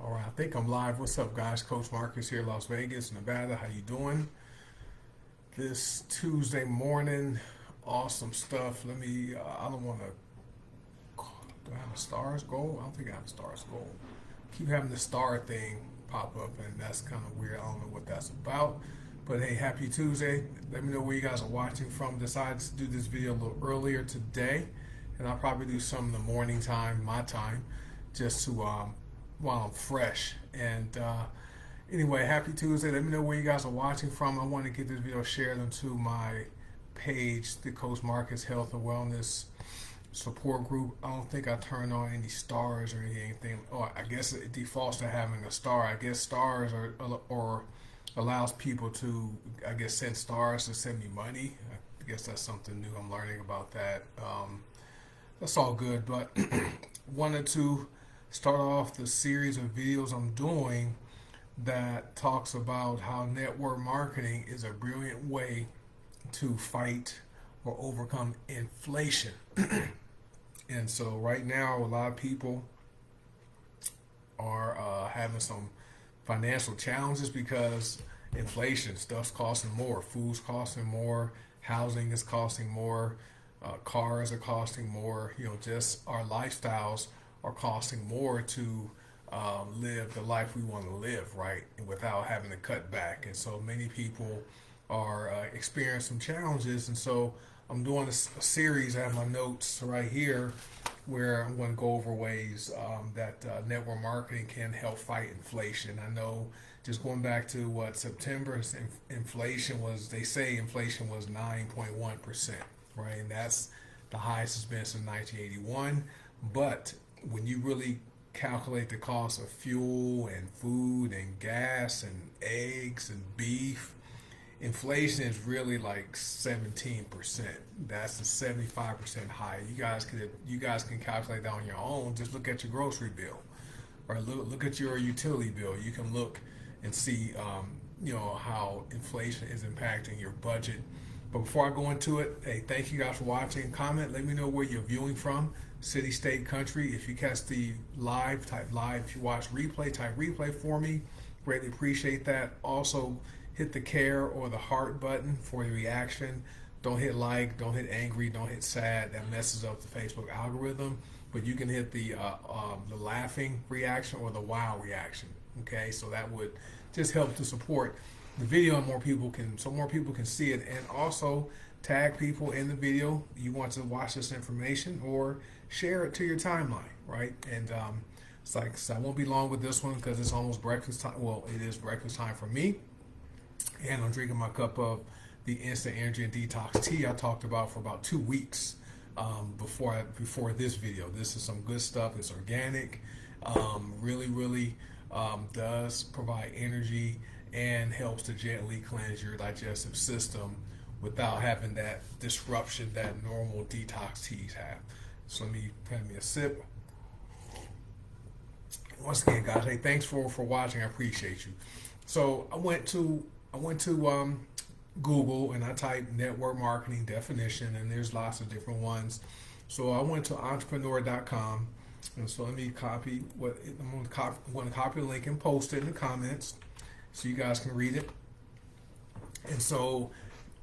All right, I think I'm live. What's up, guys? Coach Marcus here, Las Vegas, Nevada. How you doing? This Tuesday morning, awesome stuff. I don't want to. Do I have a stars goal? I don't think I have a stars goal. Keep having the star thing pop up, and that's kind of weird. I don't know what that's about. But hey, happy Tuesday. Let me know where you guys are watching from. Decided to do this video a little earlier today, and I'll probably do some in the morning time, my time, just to while I'm fresh. And anyway, happy Tuesday. Let me know where you guys are watching from. I want to get this video shared into my page, the Coach Marcus Health and Wellness Support Group. I don't think I turned on any stars or anything. Oh, I guess it defaults to having a star. I guess stars or allows people to, I guess, send stars to send me money. I guess that's something new. I'm learning about that. That's all good, but wanted to start off the series of videos I'm doing that talks about how network marketing is a brilliant way to fight or overcome inflation. And so right now, a lot of people are having some financial challenges because inflation, stuff's costing more, food's costing more, housing is costing more, cars are costing more. Just our lifestyles are costing more to live the life we want to live, right? And without having to cut back. And so many people are experiencing some challenges. And so I'm doing a series. I have my notes right here where I'm going to go over ways that network marketing can help fight inflation. I know just going back to what September's inflation was, they say inflation was 9.1%, right? And that's the highest it's been since 1981. But when you really calculate the cost of fuel and food and gas and eggs and beef, inflation is really like 17%. That's the 75% higher. You guys can calculate that on your own. Just look at your grocery bill, or look at your utility bill. You can look and see how inflation is impacting your budget. But before I go into it, hey, thank you guys for watching. Comment, let me know where you're viewing from. City, state, country. If you catch the live, type live. If you watch replay, type replay for me. Greatly appreciate that. Also, hit the care or the heart button for your reaction. Don't hit like, don't hit angry, don't hit sad. That messes up the Facebook algorithm. But you can hit the laughing reaction or the wow reaction. Okay, so that would just help to support the video, and more people can see it. And also tag people in the video you want to watch this information, or share it to your timeline, right? And so I won't be long with this one because it's almost breakfast time. Well, it is breakfast time for me, and I'm drinking my cup of the instant energy and detox tea I talked about for about 2 weeks before this video. This is some good stuff. It's organic, really does provide energy and helps to gently cleanse your digestive system without having that disruption that normal detox teas have. So let me have me a sip. Once again, guys, hey, thanks for watching. I appreciate you. So I went to Google and I typed network marketing definition, and there's lots of different ones. So I went to entrepreneur.com, and so let me copy I'm going to copy the link and post it in the comments so you guys can read it. And so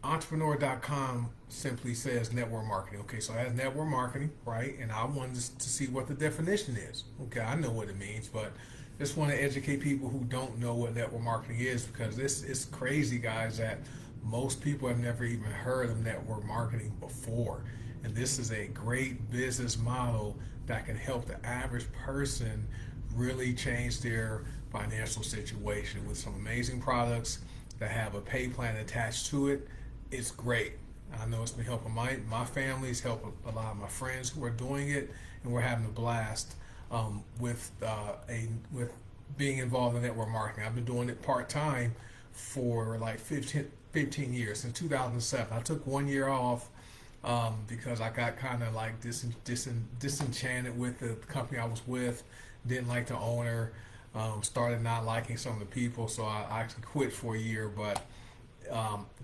entrepreneur.com simply says network marketing. Okay, so it has network marketing, right? And I wanted to see what the definition is. Okay, I know what it means, but just want to educate people who don't know what network marketing is, because this is crazy, guys, that most people have never even heard of network marketing before. And this is a great business model that can help the average person really change their financial situation with some amazing products that have a pay plan attached to it. It's great. I know it's been helping my family. It's helped a lot of my friends who are doing it, and we're having a blast with being involved in network marketing. I've been doing it part-time for like 15 years, since 2007. I took 1 year off because I got kind of like disenchanted with the company I was with, didn't like the owner, started not liking some of the people, so I actually quit for a year, but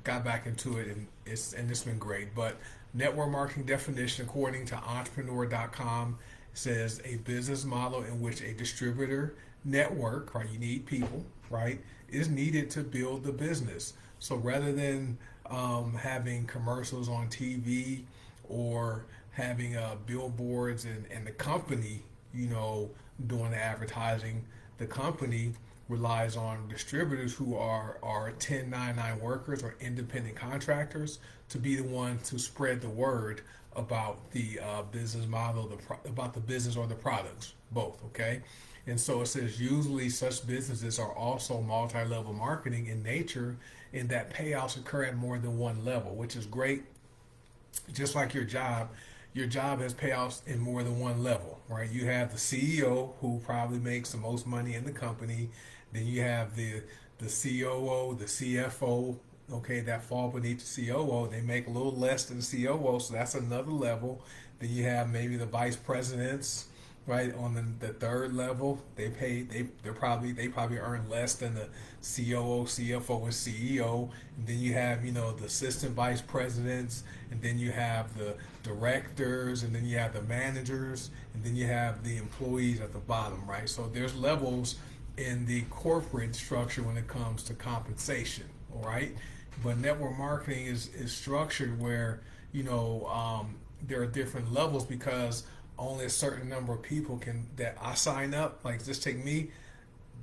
got back into it, and it's been great. But network marketing definition, according to entrepreneur.com, says a business model in which a distributor network, right? You need people, right? Is needed to build the business. So rather than having commercials on TV or having billboards and the company, doing the advertising, the company relies on distributors who are 1099 workers or independent contractors to be the one to spread the word about the business model, about the business or the products, both. Okay, and so it says usually such businesses are also multi-level marketing in nature, in that payouts occur at more than one level, which is great. Just like your job has payouts in more than one level, right? You have the CEO who probably makes the most money in the company. Then you have the COO, the CFO, okay, that fall beneath the COO. They make a little less than the COO, so that's another level. Then you have maybe the vice presidents, right, on the third level. They probably earn less than the COO, CFO, and CEO. And then you have the assistant vice presidents, and then you have the directors, and then you have the managers, and then you have the employees at the bottom, right? So there's levels in the corporate structure when it comes to compensation, all right? But network marketing is structured where there are different levels, because only a certain number of people that I sign up. Like, just take me,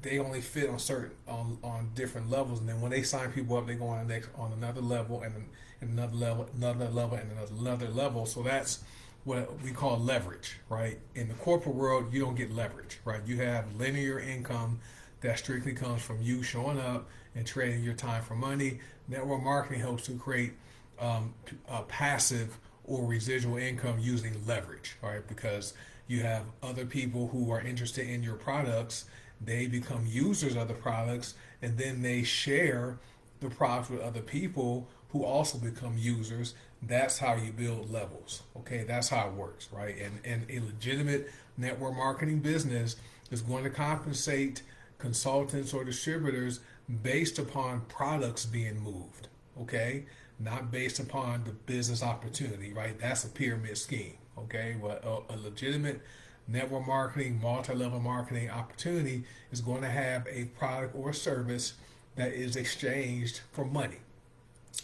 they only fit on different levels, and then when they sign people up, they go on another level, and another level, another level, and another level. So that's what we call leverage, right? In the corporate world, you don't get leverage, right? You have linear income that strictly comes from you showing up and trading your time for money. Network marketing helps to create a passive or residual income using leverage, right? Because you have other people who are interested in your products, they become users of the products, and then they share the products with other people who also become users. That's how you build levels. Okay, that's how it works, right? And a legitimate network marketing business is going to compensate consultants or distributors based upon products being moved. Okay, not based upon the business opportunity, right? That's a pyramid scheme. Okay, but a legitimate network marketing, multi-level marketing opportunity is going to have a product or service that is exchanged for money.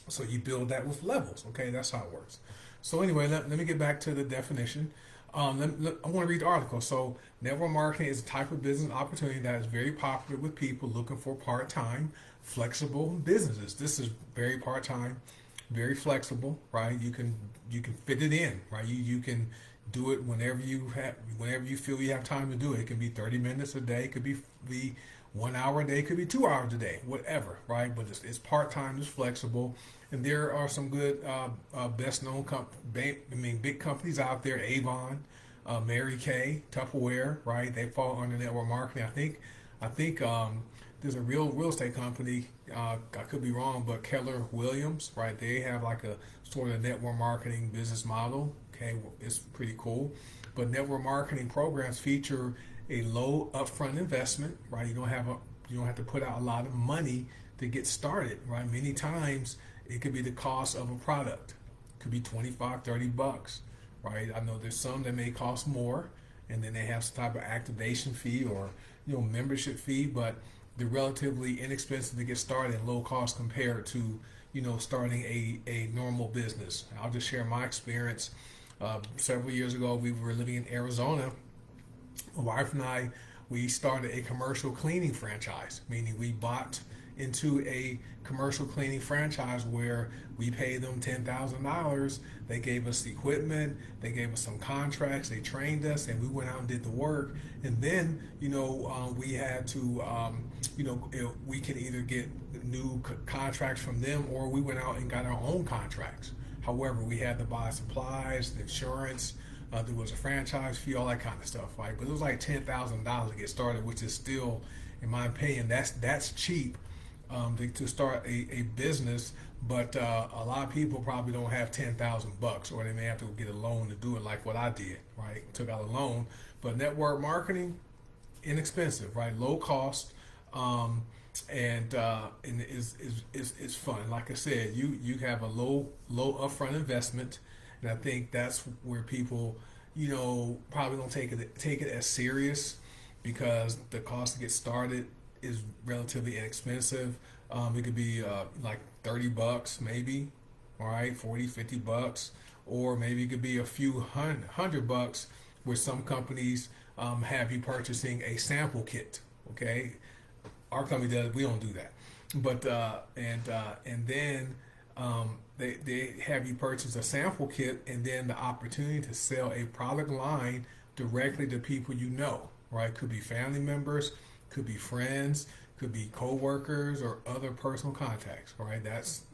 So you build that with levels. Okay, that's how it works. So anyway, let me get back to the definition. I want to read the article. So network marketing is a type of business opportunity that is very popular with people looking for part-time, flexible businesses. This is very part-time, very flexible, right? You can fit it in, right? You can do it whenever you feel you have time to do it. It can be 30 minutes a day, it could be 1 hour a day, it could be 2 hours a day, whatever, right? But it's part-time, it's flexible, and there are some good best known big companies out there: Avon, Mary Kay, Tupperware, right? They fall under network marketing. I think there's a real estate company. I could be wrong, but Keller Williams, right? They have like a sort of network marketing business model. Okay, it's pretty cool. But network marketing programs feature a low upfront investment, right? You don't have to put out a lot of money to get started, right? Many times it could be the cost of a product. It could be 25, $30, right? I know there's some that may cost more, and then they have some type of activation fee or membership fee, but they're relatively inexpensive to get started and low cost compared to starting a normal business. I'll just share my experience. Several years ago, we were living in Arizona. My wife and I, we started a commercial cleaning franchise, meaning we bought into a commercial cleaning franchise where we paid them $10,000. They gave us the equipment, they gave us some contracts, they trained us, and we went out and did the work. And then, we had to, we can either get new contracts from them, or we went out and got our own contracts. However, we had to buy supplies, the insurance, there was a franchise fee, all that kind of stuff, right? But it was like $10,000 to get started, which is still, in my opinion, that's cheap to start a business. But a lot of people probably don't have $10,000, or they may have to get a loan to do it, like what I did, right? Took out a loan. But network marketing, inexpensive, right? Low cost, and is fun. Like I said, you have a low upfront investment, and I think that's where people probably don't take it as serious because the cost to get started is relatively inexpensive. It could be like $30 maybe, all right, 40, $50, or maybe it could be a few hundred bucks where some companies have you purchasing a sample kit. Okay, our company does. We don't do that, but and then they have you purchase a sample kit and then the opportunity to sell a product line directly to people you know. Right? Could be family members, could be friends, could be coworkers or other personal contacts. Right? That's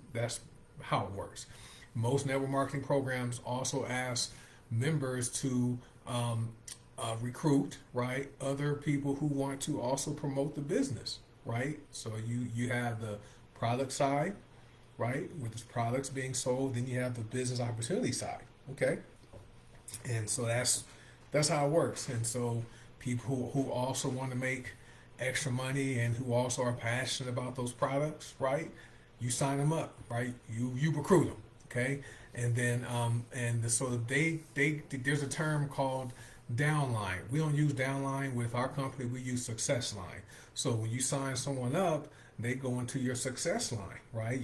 how it works. Most network marketing programs also ask members to recruit, right, other people who want to also promote the business, right? So you have the product side, right, with the products being sold. Then you have the business opportunity side, okay? And so that's how it works. And so people who also want to make extra money and who also are passionate about those products, right? You sign them up, right? You recruit them, okay? And then so they there's a term called downline. We don't use downline with our company. We use success line. So when you sign someone up, they go into your success line, right?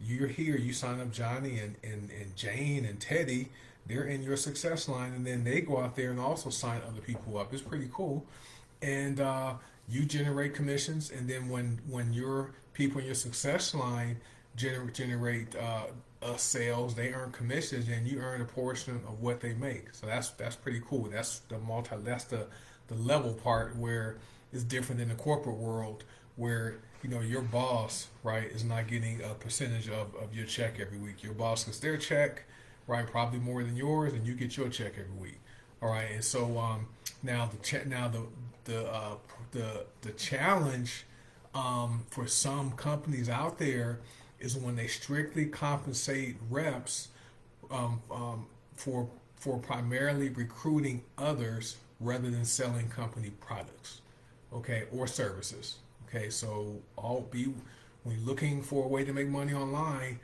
You're here. You sign up Johnny and Jane and Teddy. They're in your success line, and then they go out there and also sign other people up. It's pretty cool, and you generate commissions. And then when your people in your success line generate sales, they earn commissions, and you earn a portion of what they make. So that's pretty cool. That's the level part where it's different in the corporate world, where your boss, right, is not getting a percentage of your check every week. Your boss gets their check, right, probably more than yours, and you get your check every week. All right, and so now the challenge for some companies out there is when they strictly compensate reps um, um, for primarily recruiting others rather than selling company products, okay, or services. Okay, so when you're looking for a way to make money online,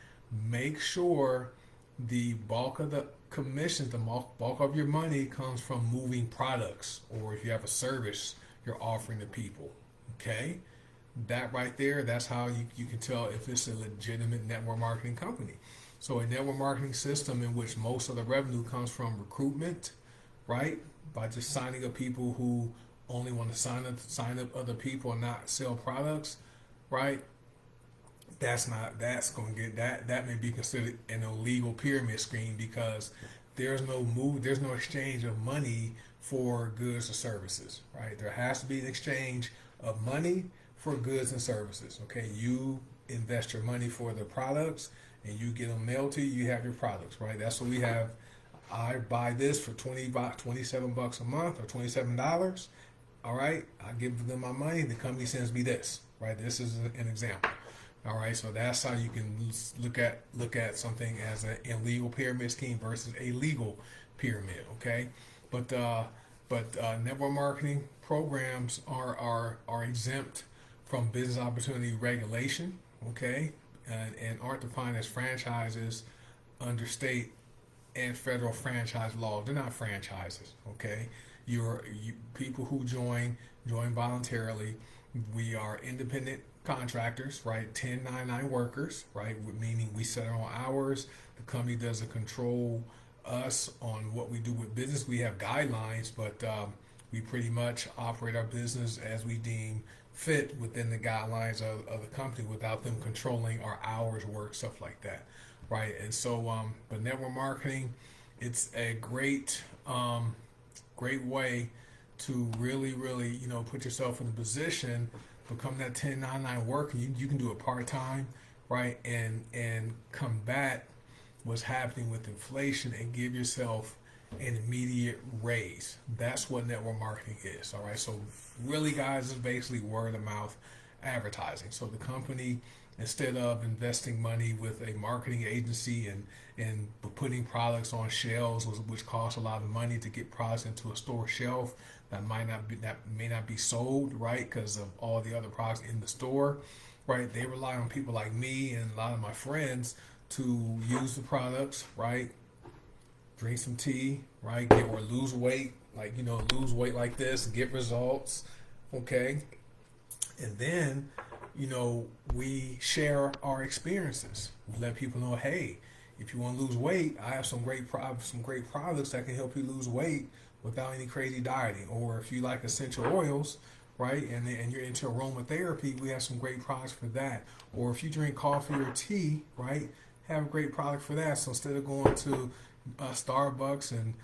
make sure the bulk of the commissions, the bulk of your money comes from moving products, or if you have a service you're offering to people. Okay, that right there, that's how you can tell if it's a legitimate network marketing company. So a network marketing system in which most of the revenue comes from recruitment, right? By just signing up people who only want to sign up other people and not sell products, right? That's going to get that may be considered an illegal pyramid scheme because there's no exchange of money for goods or services, right? There has to be an exchange of money for goods and services. Okay, you invest your money for the products and you get them mailed to you. You have your products, right? That's what we have. I buy this for $27 a month or $27. All right, I give them my money. The company sends me this, right? This is an example. All right, so that's how you can look at something as an illegal pyramid scheme versus a legal pyramid. Okay, but network marketing programs are exempt from business opportunity regulation. Okay, and aren't defined as franchises under state and federal franchise laws. They're not franchises. Okay, you people who join voluntarily. We are independent contractors, right? 1099 workers, right? Meaning we set our own hours. The company doesn't control us on what we do with business. We have guidelines, but we pretty much operate our business as we deem fit within the guidelines of the company without them controlling our hours work, stuff like that, right? And so, but network marketing, it's a great way to really, put yourself in a position, become that 1099 worker. You can do it part time, right? And combat what's happening with inflation and give yourself an immediate raise. That's what network marketing is. All right. So really, guys, it's basically word of mouth advertising. So the company, instead of investing money with a marketing agency and putting products on shelves, which costs a lot of money to get products into a store shelf that may not be sold, right, because of all the other products in the store, right? They rely on people like me and a lot of my friends to use the products, right, drink some tea, right? Get or lose weight, like lose weight like this, get results, okay? And then, we share our experiences. We let people know, hey, if you want to lose weight, I have some great products that can help you lose weight without any crazy dieting. Or if you like essential oils, right, and you're into aromatherapy, we have some great products for that. Or if you drink coffee or tea, right, have a great product for that. So instead of going to Starbucks and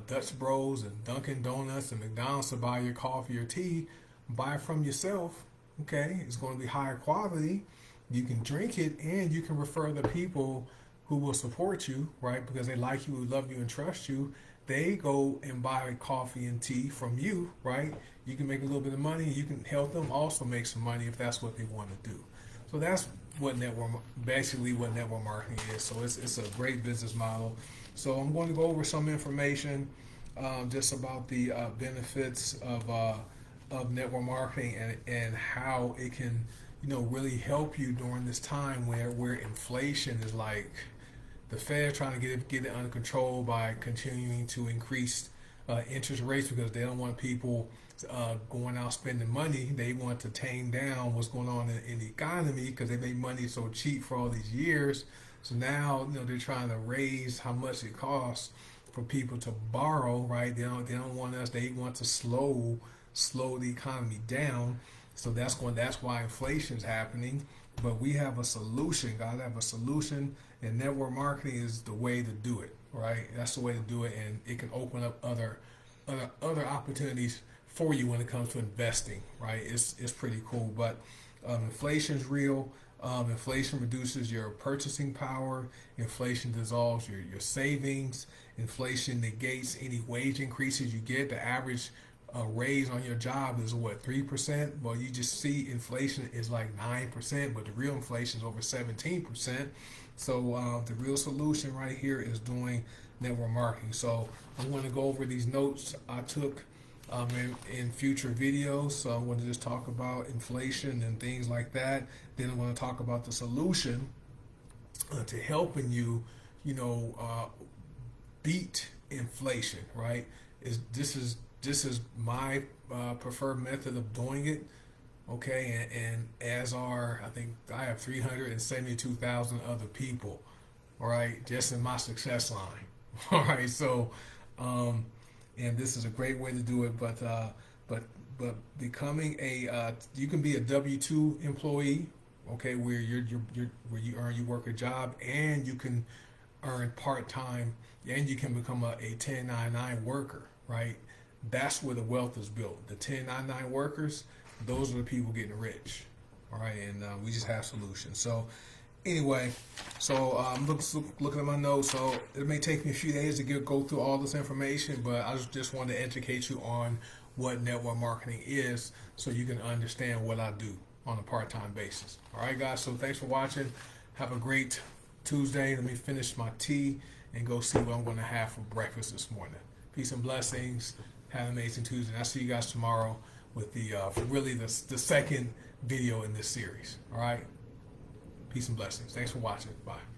Dutch Bros and Dunkin' Donuts and McDonald's to buy your coffee or tea, buy it from yourself. Okay, it's going to be higher quality. You can drink it, and you can refer the people who will support you, right? Because they like you, love you, and trust you. They go and buy coffee and tea from you, right? You can make a little bit of money. You can help them also make some money if that's what they want to do. So that's basically what network marketing is. So it's a great business model. So I'm going to go over some information just about the benefits of network marketing and how it can really help you during this time where inflation is like the Fed trying to get it under control by continuing to increase interest rates because they don't want people going out spending money. They want to tame down what's going on in the economy because they made money so cheap for all these years. So now they're trying to raise how much it costs for people to borrow. Right? They don't want us. They want to slow the economy down. So that's why inflation is happening. But we have a solution. God have a solution, and network marketing is the way to do it. Right? That's the way to do it, and it can open up other opportunities for you when it comes to investing. Right? It's pretty cool. But inflation is real. Inflation reduces your purchasing power. Inflation dissolves your savings. Inflation negates any wage increases you get. The average raise on your job is what, 3%? Well, you just see inflation is like 9%, but the real inflation is over 17%. So the real solution right here is doing network marketing. So I'm going to go over these notes I took in future videos. So I'm going to just talk about inflation and things like that. Then I'm going to talk about the solution to helping you, beat inflation. Right? This is my preferred method of doing it. Okay, and as I think I have 372,000 other people. All right, just in my success line. All right, so and this is a great way to do it. But becoming you can be a W-2 employee. Okay, where you work a job and you can earn part time, and you can become a 1099 worker. Right. That's where the wealth is built. The 1099 workers, those are the people getting rich. All right, and we just have solutions. So anyway, I'm looking at my notes. So it may take me a few days to go through all this information, but I just wanted to educate you on what network marketing is so you can understand what I do on a part-time basis. All right, guys, so thanks for watching. Have a great Tuesday. Let me finish my tea and go see what I'm going to have for breakfast this morning. Peace and blessings. Have an amazing Tuesday. I'll see you guys tomorrow with the second video in this series. All right. Peace and blessings. Thanks for watching. Bye.